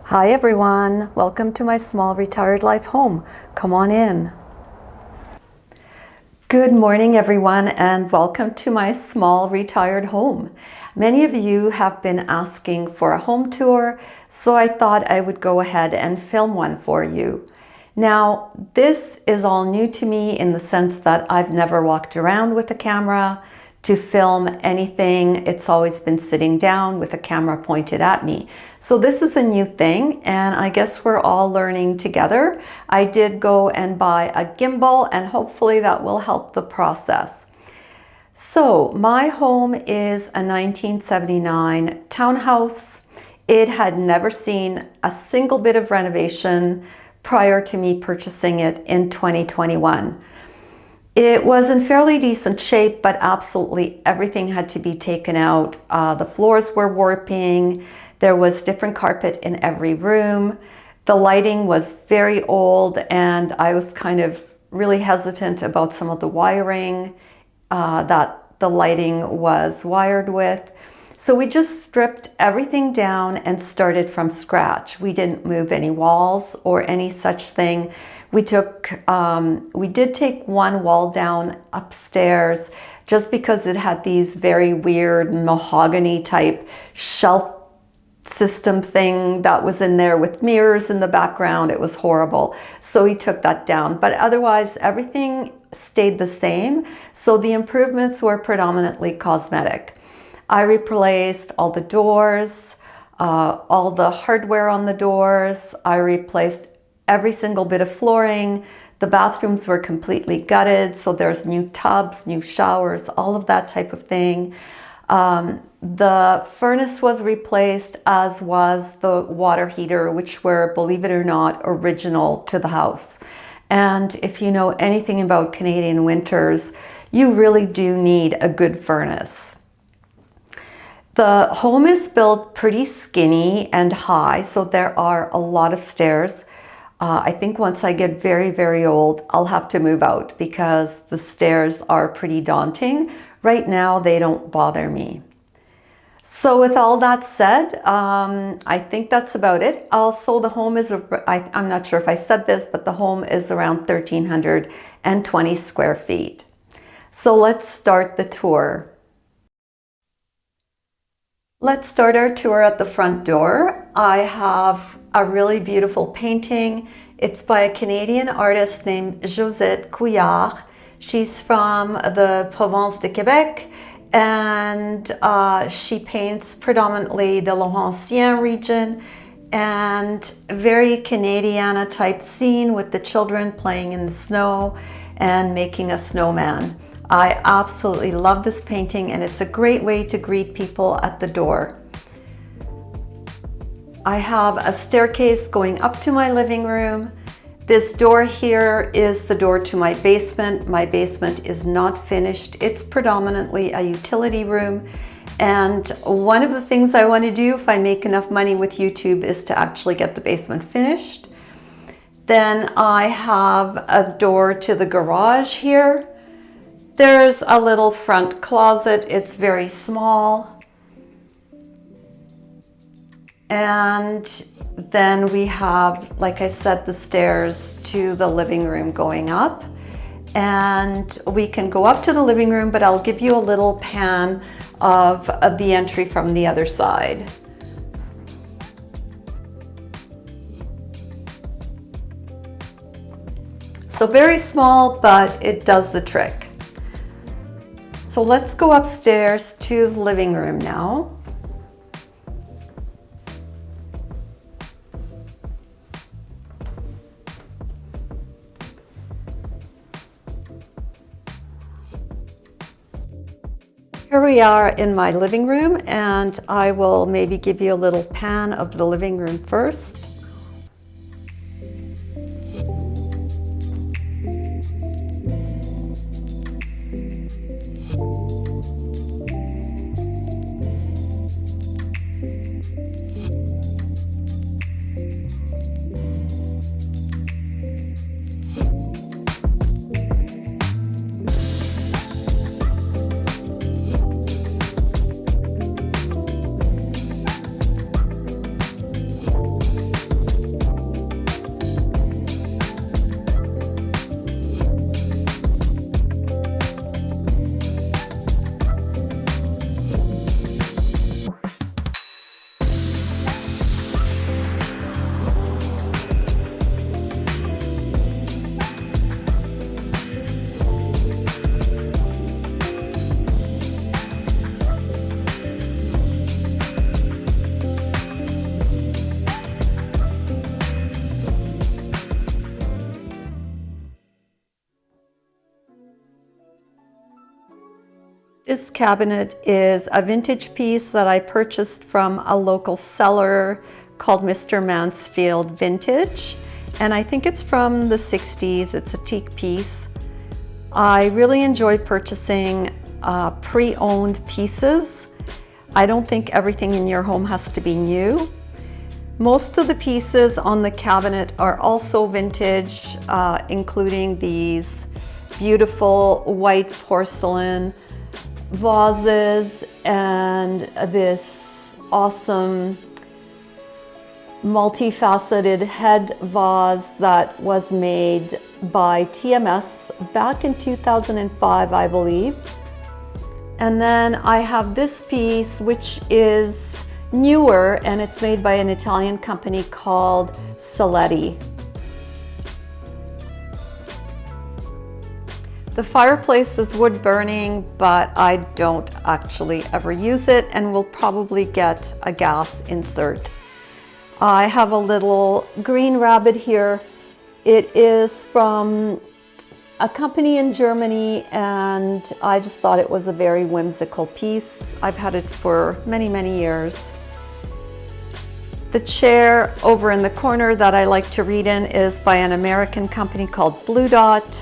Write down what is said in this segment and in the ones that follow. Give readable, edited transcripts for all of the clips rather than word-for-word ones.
Hi everyone, welcome to my small retired life home. Come on in. Good morning everyone and welcome to my small retired home. Many of you have been asking for a home tour, so I thought I would go ahead and film one for you. Now, this is all new to me in the sense that I've never walked around with a camera to film anything. It's always been sitting down with a camera pointed at me. So this is a new thing, and I guess we're all learning together. I did go and buy a gimbal, and hopefully that will help the process. So my home is a 1979 townhouse. It had never seen a single bit of renovation prior to me purchasing it in 2021. It was in fairly decent shape, but absolutely everything had to be taken out. The floors were warping. There was different carpet in every room. The lighting was very old, and I was kind of really hesitant about some of the wiring that the lighting was wired with. So we just stripped everything down and started from scratch. We didn't move any walls or any such thing. We did take one wall down upstairs just because it had these very weird mahogany type shelf system thing that was in there with mirrors in the background. It was horrible. So we took that down, but otherwise everything stayed the same. So the improvements were predominantly cosmetic. I replaced all the doors, all the hardware on the doors. I replaced every single bit of flooring. The bathrooms were completely gutted, so there's new tubs, new showers, all of that type of thing. The furnace was replaced, as was the water heater, which were, believe it or not, original to the house. And if you know anything about Canadian winters, you really do need a good furnace. The home is built pretty skinny and high, so there are a lot of stairs. I think once I get very, very old, I'll have to move out because the stairs are pretty daunting. Right now, they don't bother me. So with all that said, I think that's about it. Also, the home is, I'm not sure if I said this, but the home is around 1,320 square feet. So let's start the tour. Let's start our tour at the front door. I have a really beautiful painting. It's by a Canadian artist named Josette Couillard. She's from the Province de Quebec, and she paints predominantly the Laurentien region, and very Canadiana type scene with the children playing in the snow and making a snowman. I absolutely love this painting, and it's a great way to greet people at the door. I have a staircase going up to my living room. This door here is the door to my basement. My basement is not finished. It's predominantly a utility room. And one of the things I want to do if I make enough money with YouTube is to actually get the basement finished. Then I have a door to the garage here. There's a little front closet. It's very small. And then we have, like I said, the stairs to the living room going up. And we can go up to the living room, but I'll give you a little pan of the entry from the other side. So very small, but it does the trick. So let's go upstairs to the living room now. Here we are in my living room, and I will maybe give you a little pan of the living room first. This cabinet is a vintage piece that I purchased from a local seller called Mr. Mansfield Vintage, and I think it's from the 60s. It's a teak piece. I really enjoy purchasing pre-owned pieces. I don't think everything in your home has to be new. Most of the pieces on the cabinet are also vintage, including these beautiful white porcelain vases and this awesome multifaceted head vase that was made by TMS back in 2005, I believe. And then I have this piece, which is newer, and it's made by an Italian company called Saletti. The fireplace is wood burning, but I don't actually ever use it and will probably get a gas insert. I have a little green rabbit here. It is from a company in Germany, and I just thought it was a very whimsical piece. I've had it for many, many years. The chair over in the corner that I like to read in is by an American company called Blue Dot.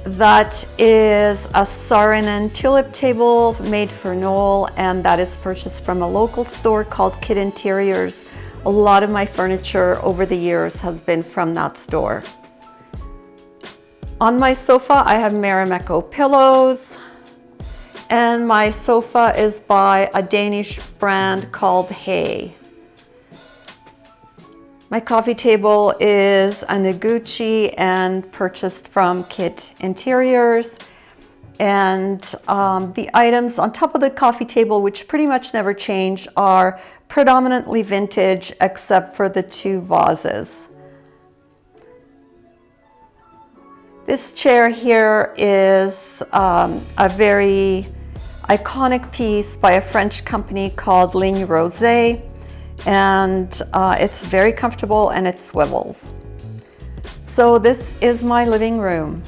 That is a Saarinen tulip table made for Noel, and that is purchased from a local store called Kit Interiors. A lot of my furniture over the years has been from that store. On my sofa, I have Marimekko pillows, and my sofa is by a Danish brand called Hay. My coffee table is a Noguchi and purchased from Kit Interiors. And the items on top of the coffee table, which pretty much never change, are predominantly vintage except for the two vases. This chair here is a very iconic piece by a French company called Ligne Rosé. And it's very comfortable and it swivels. So this is my living room.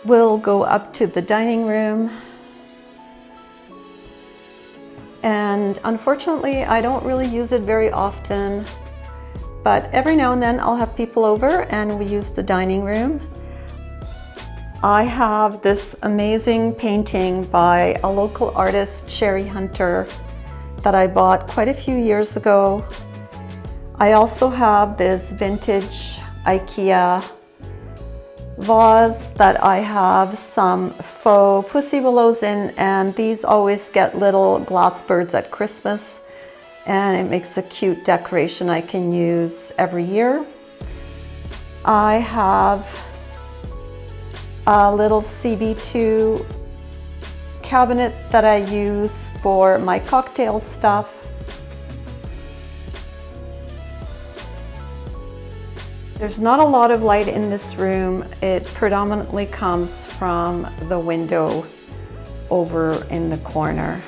We'll go up to the dining room. And unfortunately, I don't really use it very often, but every now and then I'll have people over and we use the dining room. I have this amazing painting by a local artist, Sherry Hunter, that I bought quite a few years ago. I also have this vintage IKEA vase that I have some faux pussy willows in, and these always get little glass birds at Christmas, and it makes a cute decoration I can use every year. I have a little CB2 cabinet that I use for my cocktail stuff. There's not a lot of light in this room. It predominantly comes from the window over in the corner.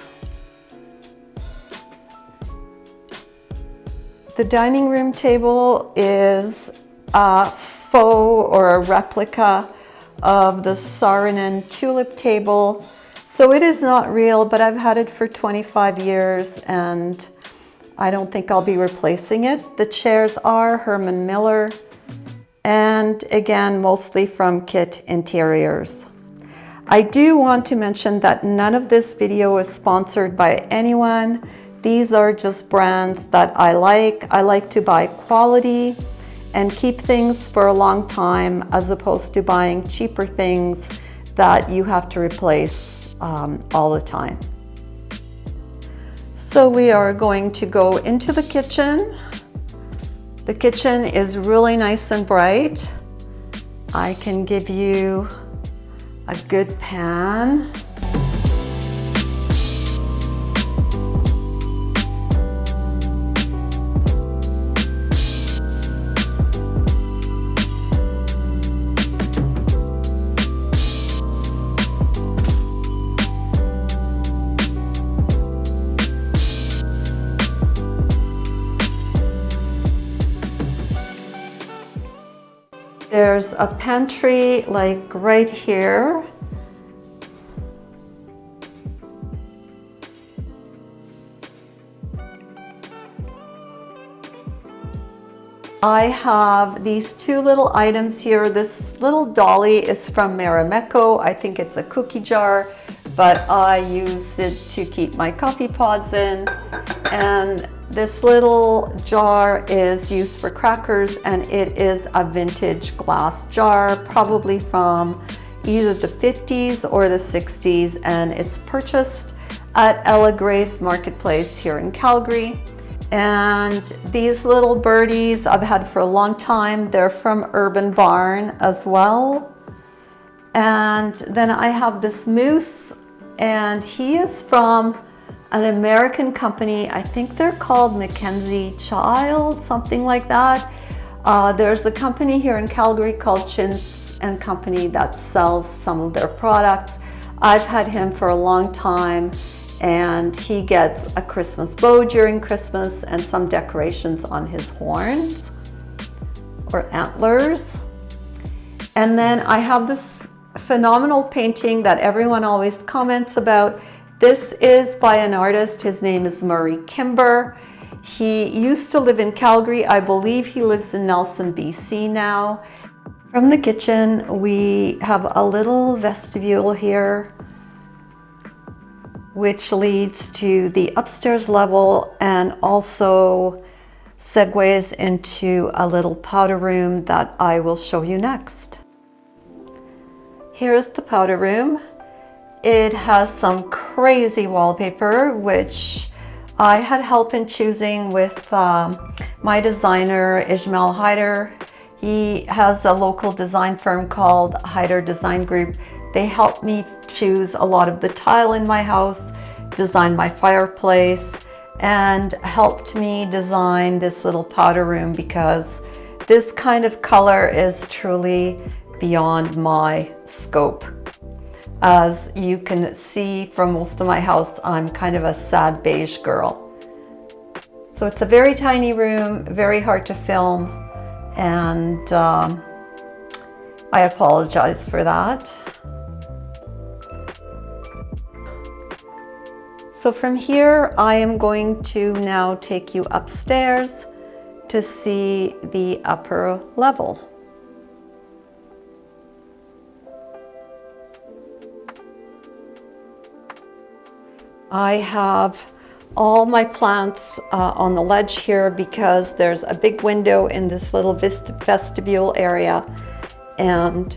The dining room table is a faux or a replica of the Saarinen tulip table. So it is not real, but I've had it for 25 years and I don't think I'll be replacing it. The chairs are Herman Miller, and again, mostly from Kit Interiors. I do want to mention that none of this video is sponsored by anyone. These are just brands that I like. I like to buy quality and keep things for a long time, as opposed to buying cheaper things that you have to replace all the time. So we are going to go into the kitchen. The kitchen is really nice and bright. I can give you a good pan. There's a pantry like right here. I have these two little items here. This little dolly is from Marimekko. I think it's a cookie jar, but I use it to keep my coffee pods in. And this little jar is used for crackers, and it is a vintage glass jar, probably from either the 50s or the 60s, and it's purchased at Ella Grace Marketplace here in Calgary. And these little birdies I've had for a long time. They're from Urban Barn as well. And then I have this moose, and he is from an American company. I think they're called Mackenzie Child, something like that. There's a company here in Calgary called Chintz and Company that sells some of their products. I've had him for a long time, and he gets a Christmas bow during Christmas and some decorations on his horns or antlers. And then I have this phenomenal painting that everyone always comments about. This is by an artist. His name is Murray Kimber. He used to live in Calgary. I believe he lives in Nelson, BC now. From the kitchen, we have a little vestibule here, which leads to the upstairs level and also segues into a little powder room that I will show you next. Here's the powder room. It has some crazy wallpaper, which I had help in choosing with my designer, Ismail Hyder. He has a local design firm called Hyder Design Group. They helped me choose a lot of the tile in my house, design my fireplace, and helped me design this little powder room because this kind of color is truly beyond my scope. As you can see from most of my house, I'm kind of a sad beige girl. So it's a very tiny room, very hard to film, and I apologize for that. So from here, I am going to now take you upstairs to see the upper level. I have all my plants on the ledge here because there's a big window in this little vestibule area, and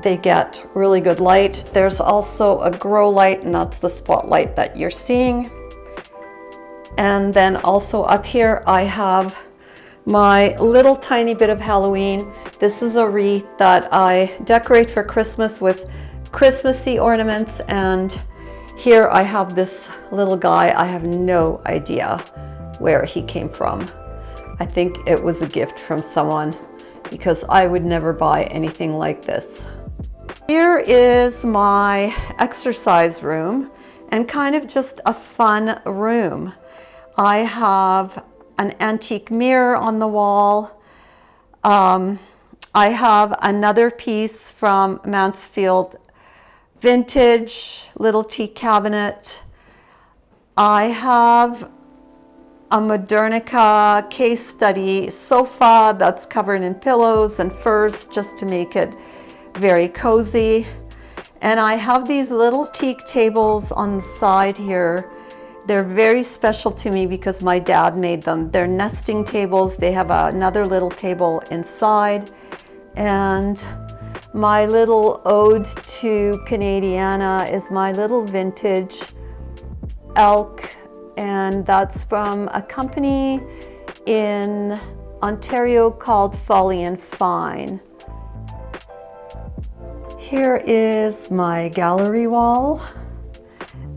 they get really good light. There's also a grow light, and that's the spotlight that you're seeing. And then also up here, I have my little tiny bit of Halloween. This is a wreath that I decorate for Christmas with Christmassy ornaments. And here I have this little guy. I have no idea where he came from. I think it was a gift from someone because I would never buy anything like this. Here is my exercise room, and kind of just a fun room. I have an antique mirror on the wall. I have another piece from Mansfield Vintage little tea cabinet. I have a Modernica case study sofa that's covered in pillows and furs just to make it very cozy. And I have these little teak tables on the side here. They're very special to me because my dad made them. They're nesting tables. They have another little table inside. And my little ode to Canadiana is my little vintage elk, and that's from a company in Ontario called Folly and Fine. Here is my gallery wall,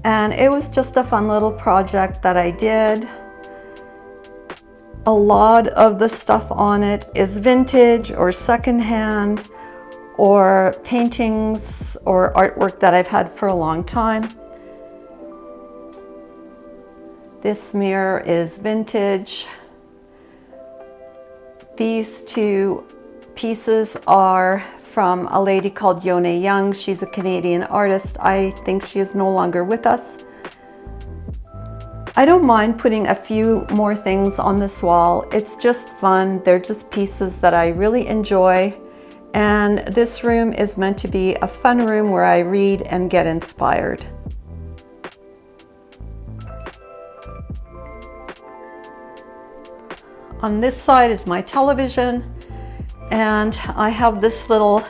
and it was just a fun little project that I did. A lot of the stuff on it is vintage or secondhand or paintings or artwork that I've had for a long time. This mirror is vintage. These two pieces are from a lady called Yone Young. She's a Canadian artist. I think she is no longer with us. I don't mind putting a few more things on this wall. It's just fun. They're just pieces that I really enjoy. And this room is meant to be a fun room where I read and get inspired. On this side is my television, and I have this little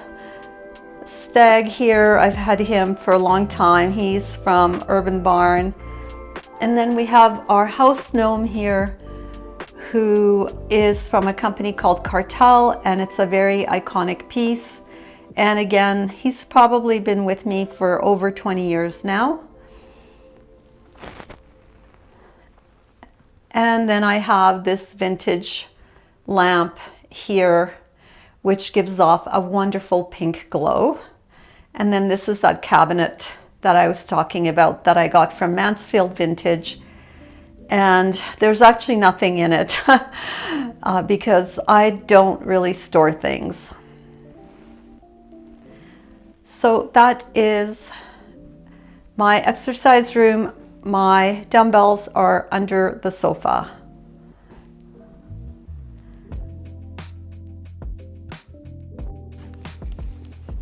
stag here. I've had him for a long time. He's from Urban Barn. And then we have our house gnome here, who is from a company called Cartel, and it's a very iconic piece. And again, he's probably been with me for over 20 years now. And then I have this vintage lamp here, which gives off a wonderful pink glow. And then this is that cabinet that I was talking about that I got from Mansfield Vintage. And there's actually nothing in it because I don't really store things. So that is my exercise room. My dumbbells are under the sofa.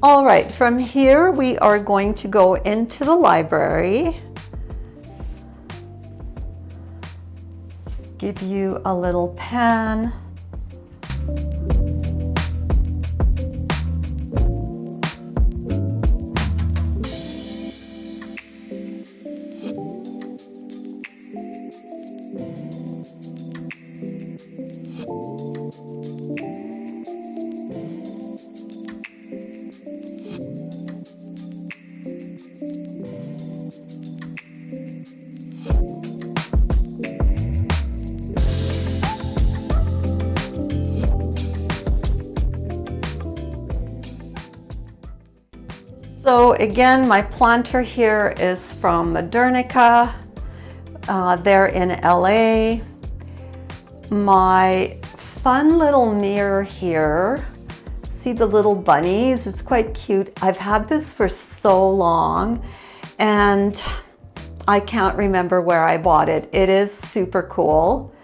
All right, from here we are going to go into the library. Give you a little pan. So again, my planter here is from Modernica. They're in LA. My fun little mirror here, see the little bunnies? It's quite cute. I've had this for so long and I can't remember where I bought it. It is super cool.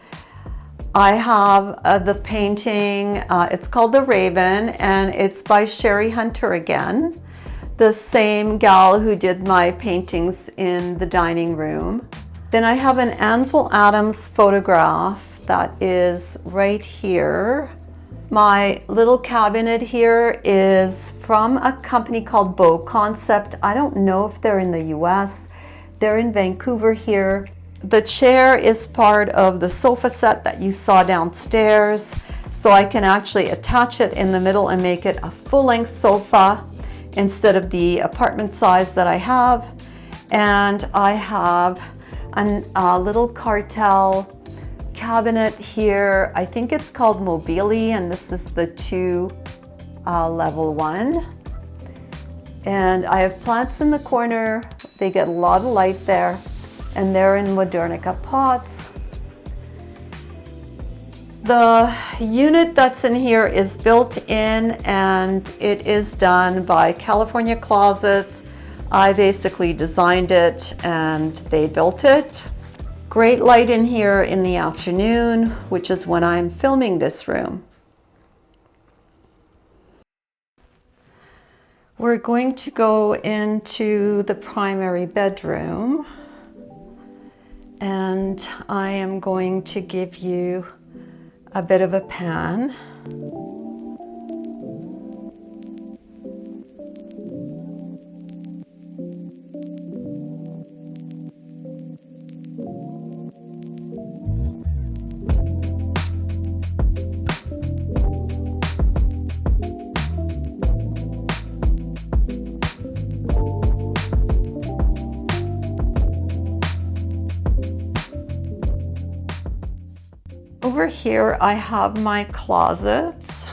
I have the painting, it's called The Raven, and it's by Sherry Hunter again, the same gal who did my paintings in the dining room. Then I have an Ansel Adams photograph that is right here. My little cabinet here is from a company called Bow Concept. I don't know if they're in the US. They're in Vancouver here. The chair is part of the sofa set that you saw downstairs, so I can actually attach it in the middle and make it a full-length sofa instead of the apartment size that I have. And I have a little Cartel cabinet here. I think it's called Mobili, and this is the level 1. And I have plants in the corner. They get a lot of light there, and they're in Modernica pots. The unit that's in here is built in, and it is done by California Closets. I basically designed it and they built it. Great light in here in the afternoon, which is when I'm filming this room. We're going to go into the primary bedroom, and I am going to give you a bit of a pan. Over here I have my closets,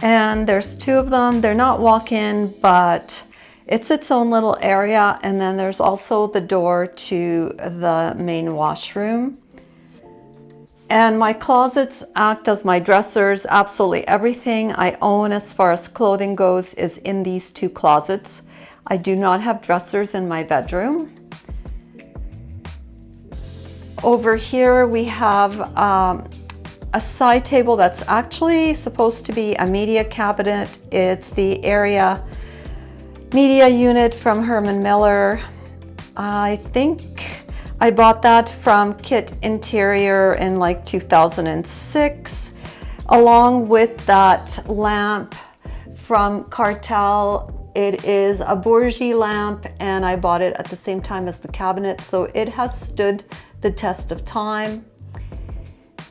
and there's 2 of them. They're not walk-in, but it's its own little area, and then there's also the door to the main washroom. And my closets act as my dressers. Absolutely everything I own as far as clothing goes is in these two closets. I do not have dressers in my bedroom. Over here we have a side table that's actually supposed to be a media cabinet. It's the area media unit from Herman Miller. I think I bought that from Kit Interior in like 2006, along with that lamp from Cartel. It is a Bourgie lamp, and I bought it at the same time as the cabinet, so it has stood the test of time.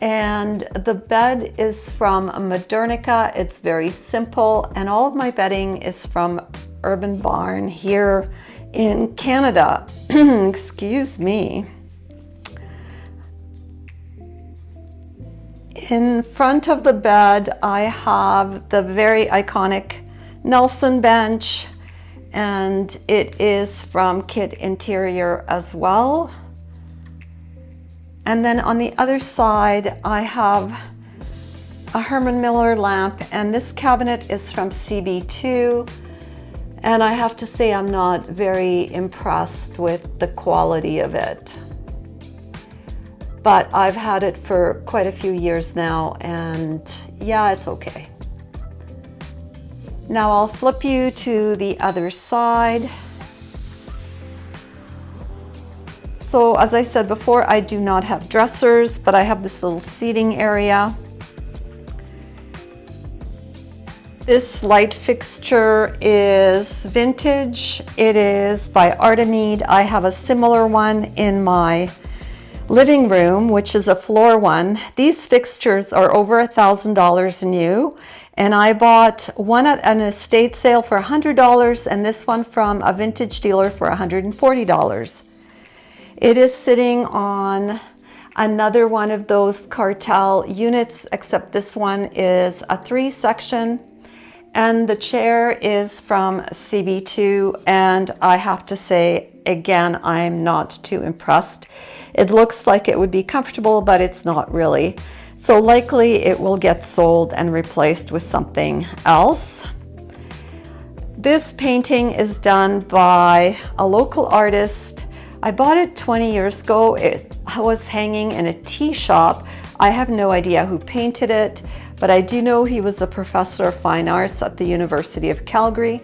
And the bed is from Modernica. It's very simple, and all of my bedding is from Urban Barn here in Canada. Excuse me. In front of the bed, I have the very iconic Nelson bench, and it is from Kit Interior as well. And then on the other side, I have a Herman Miller lamp, and this cabinet is from CB2. And I have to say, I'm not very impressed with the quality of it. But I've had it for quite a few years now, and yeah, it's okay. Now I'll flip you to the other side. So as I said before, I do not have dressers, but I have this little seating area. This light fixture is vintage. It is by Artemide. I have a similar one in my living room, which is a floor one. These fixtures are over $1,000 new, and I bought one at an estate sale for $100 and this one from a vintage dealer for $140. It is sitting on another one of those Cartel units, except this one is a 3-section. And the chair is from CB2, and I have to say, again, I'm not too impressed. It looks like it would be comfortable, but it's not really. So likely it will get sold and replaced with something else. This painting is done by a local artist. I bought it 20 years ago. It was hanging in a tea shop. I have no idea who painted it, but I do know he was a professor of fine arts at the University of Calgary.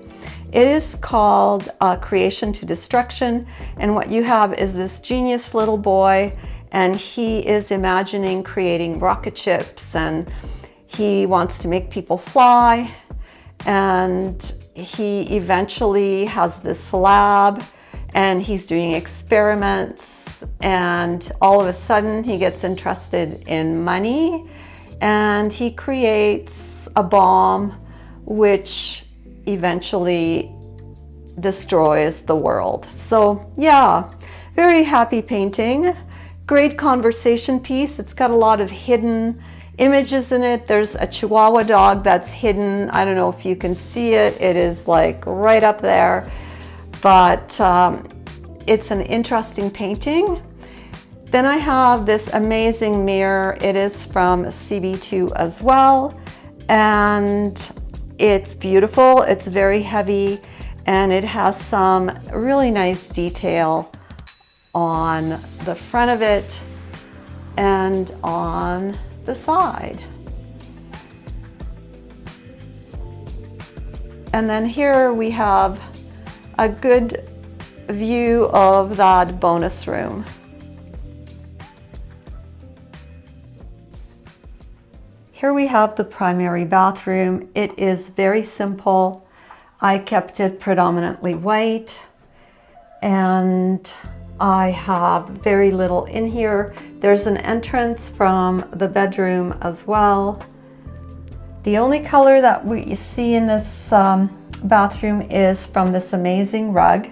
It is called Creation to Destruction, and what you have is this genius little boy, and he is imagining creating rocket ships, and he wants to make people fly, and he eventually has this lab, and he's doing experiments, and all of a sudden he gets interested in money, and he creates a bomb which eventually destroys the world. So yeah, very happy painting. Great conversation piece. It's got a lot of hidden images in it. There's a Chihuahua dog that's hidden. I don't know if you can see it. It is like right up there, but it's an interesting painting. Then I have this amazing mirror. It is from CB2 as well, and it's beautiful. It's very heavy, and it has some really nice detail on the front of it and on the side. And then here we have a good view of that bonus room. Here we have the primary bathroom. It is very simple. I kept it predominantly white, and I have very little in here. There's an entrance from the bedroom as well. The only color that we see in this bathroom is from this amazing rug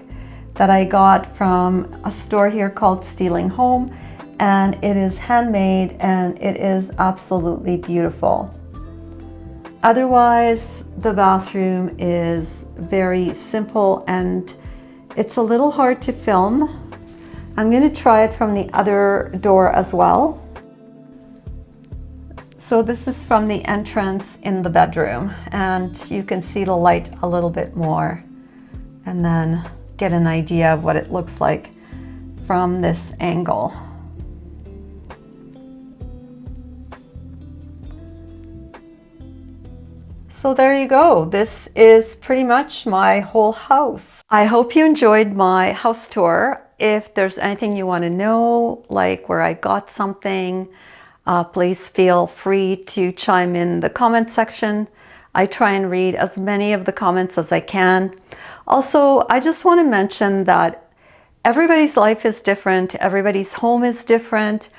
that I got from a store here called Stealing Home, and it is handmade and it is absolutely beautiful. Otherwise, the bathroom is very simple and it's a little hard to film. I'm going to try it from the other door as well. So this is from the entrance in the bedroom, and you can see the light a little bit more and then get an idea of what it looks like from this angle. So there you go. This is pretty much my whole house. I hope you enjoyed my house tour. If there's anything you want to know, like where I got something, please feel free to chime in the comment section. I try and read as many of the comments as I can. Also, I just want to mention that everybody's life is different. Everybody's home is different.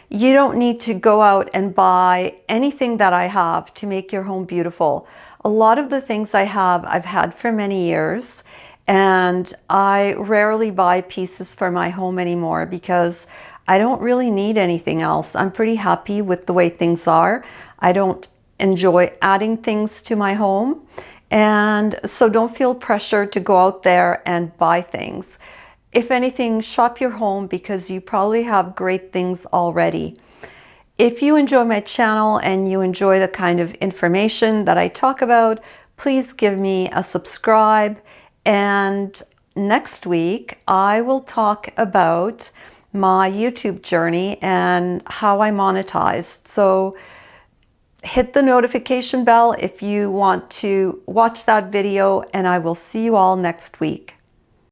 You don't need to go out and buy anything that I have to make your home beautiful. A lot of the things I have, I've had for many years, and I rarely buy pieces for my home anymore because I don't really need anything else. I'm pretty happy with the way things are. I don't enjoy adding things to my home, and so don't feel pressure to go out there and buy things. If anything, shop your home because you probably have great things already. If you enjoy my channel and you enjoy the kind of information that I talk about, please give me a subscribe. And next week, I will talk about my YouTube journey and how I monetized. So hit the notification bell if you want to watch that video, and I will see you all next week.